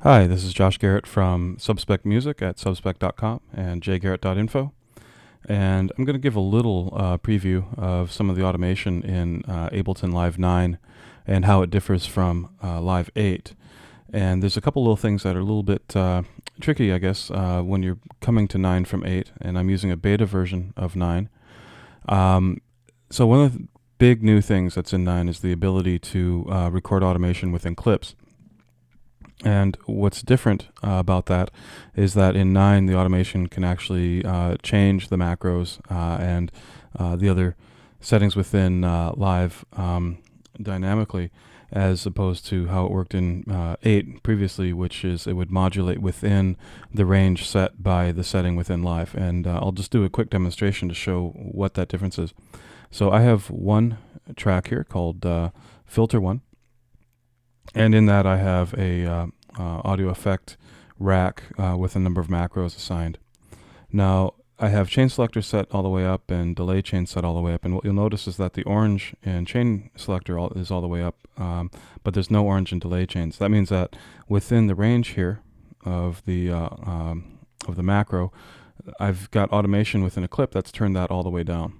Hi, this is Josh Garrett from Subspec Music at subspec.com and jgarrett.info. And I'm going to give a little preview of some of the automation in Ableton Live 9 and how it differs from Live 8. And there's a couple little things that are a little bit tricky, I guess, when you're coming to 9 from 8, and I'm using a beta version of 9. So one of the big new things that's in 9 is the ability to record automation within clips. And what's different about that is that in 9, the automation can actually change the macros and the other settings within Live dynamically, as opposed to how it worked in 8 previously, which is it would modulate within the range set by the setting within Live. And I'll just do a quick demonstration to show what that difference is. So I have one track here called Filter 1. And in that I have a audio effect rack with a number of macros assigned. Now I have chain selector set all the way up and delay chain set all the way up, and what you'll notice is that the orange and chain selector is all the way up, but there's no orange and delay chains. That means that within the range here of the macro, I've got automation within a clip that's turned that all the way down.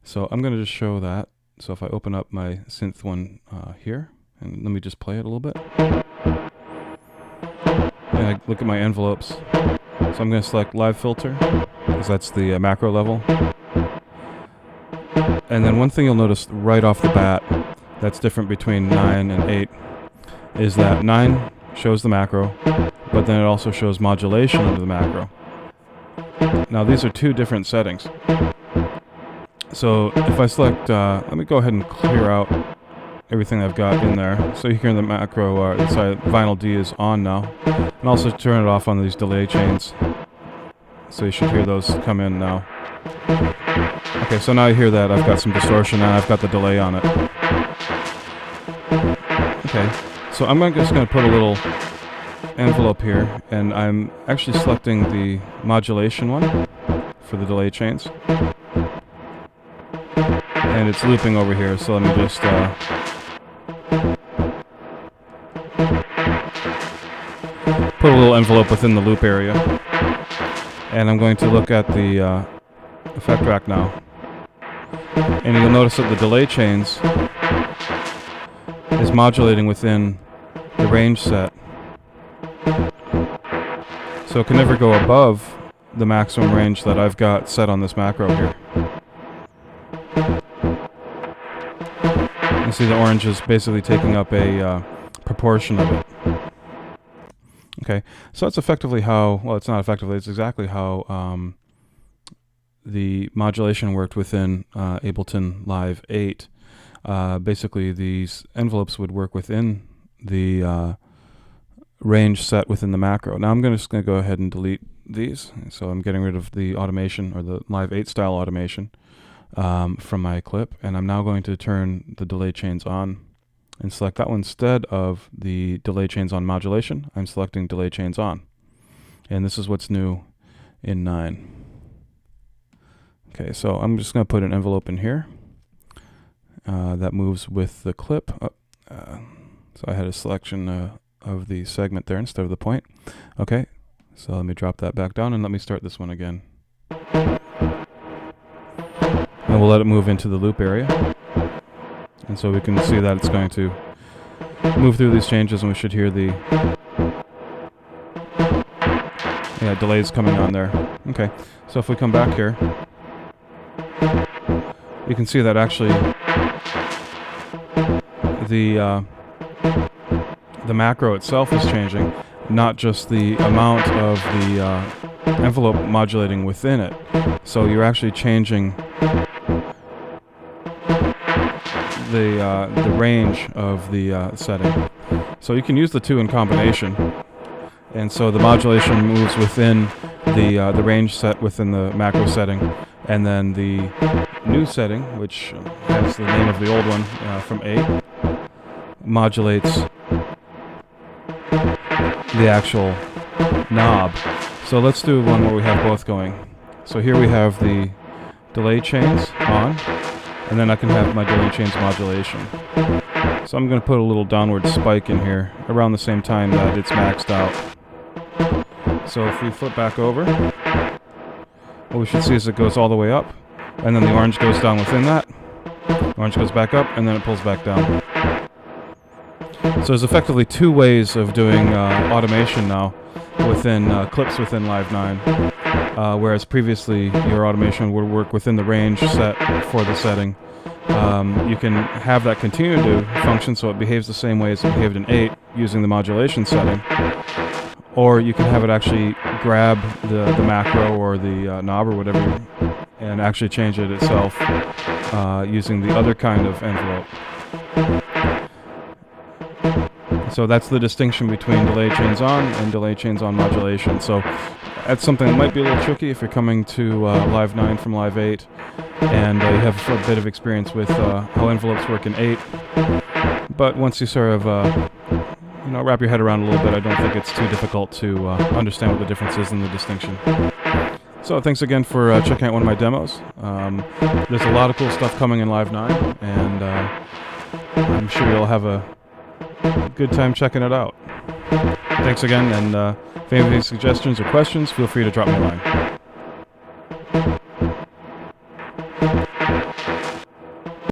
So I'm going to just show that. So if I open up my synth one here, and let me just play it a little bit. And I look at my envelopes. So I'm going to select Live Filter, because that's the macro level. And then one thing you'll notice right off the bat that's different between 9 and 8 is that 9 shows the macro, but then it also shows modulation under the macro. Now these are two different settings. So if I select, let me go ahead and clear out everything I've got in there. So here in the macro, vinyl D is on now. And also turn it off on these delay chains. So you should hear those come in now. Okay, so now you hear that I've got some distortion and I've got the delay on it. Okay, so I'm just going to put a little envelope here, and I'm actually selecting the modulation one for the delay chains. And it's looping over here, so let me just put a little envelope within the loop area. And I'm going to look at the effect rack now. And you'll notice that the delay chains is modulating within the range set. So it can never go above the maximum range that I've got set on this macro here. You see the orange is basically taking up a proportion of it. Okay, so that's effectively how, well, it's not effectively, it's exactly how the modulation worked within Ableton Live 8. Basically, these envelopes would work within the range set within the macro. Now I'm just going to go ahead and delete these. So I'm getting rid of the automation, or the Live 8 style automation from my clip, and I'm now going to turn the delay chains on and select that one instead of the delay chains on modulation. I'm selecting delay chains on. And this is what's new in 9. Okay, so I'm just going to put an envelope in here that moves with the clip. So I had a selection of the segment there instead of the point. Okay, so let me drop that back down and let me start this one again. And we'll let it move into the loop area. And so we can see that it's going to move through these changes, and we should hear the delays coming on there. Okay, so if we come back here, you can see that actually the macro itself is changing, not just the amount of the envelope modulating within it. So you're actually changing the range of the setting. So you can use the two in combination, and so the modulation moves within the range set within the macro setting, and then the new setting, which has the name of the old one from 8, modulates the actual knob. So let's do one where we have both going. So here we have the delay chains on, and then I can have my delay chains modulation. So I'm going to put a little downward spike in here around the same time that it's maxed out. So if we flip back over, what we should see is it goes all the way up, and then the orange goes down within that. Orange goes back up, and then it pulls back down. So there's effectively two ways of doing automation now within clips within Live 9, whereas previously your automation would work within the range set for the setting. You can have that continue to function so it behaves the same way as it behaved in 8 using the modulation setting, or you can have it actually grab the macro or the knob or whatever and actually change it itself using the other kind of envelope. So that's the distinction between delay chains on and delay chains on modulation. So that's something that might be a little tricky if you're coming to Live 9 from Live 8 and you have a bit of experience with how envelopes work in 8. But once you sort of wrap your head around a little bit, I don't think it's too difficult to understand what the difference is in the distinction. So thanks again for checking out one of my demos. There's a lot of cool stuff coming in Live 9, and I'm sure you'll have a good time checking it out. Thanks again, and if you have any suggestions or questions, feel free to drop me a line.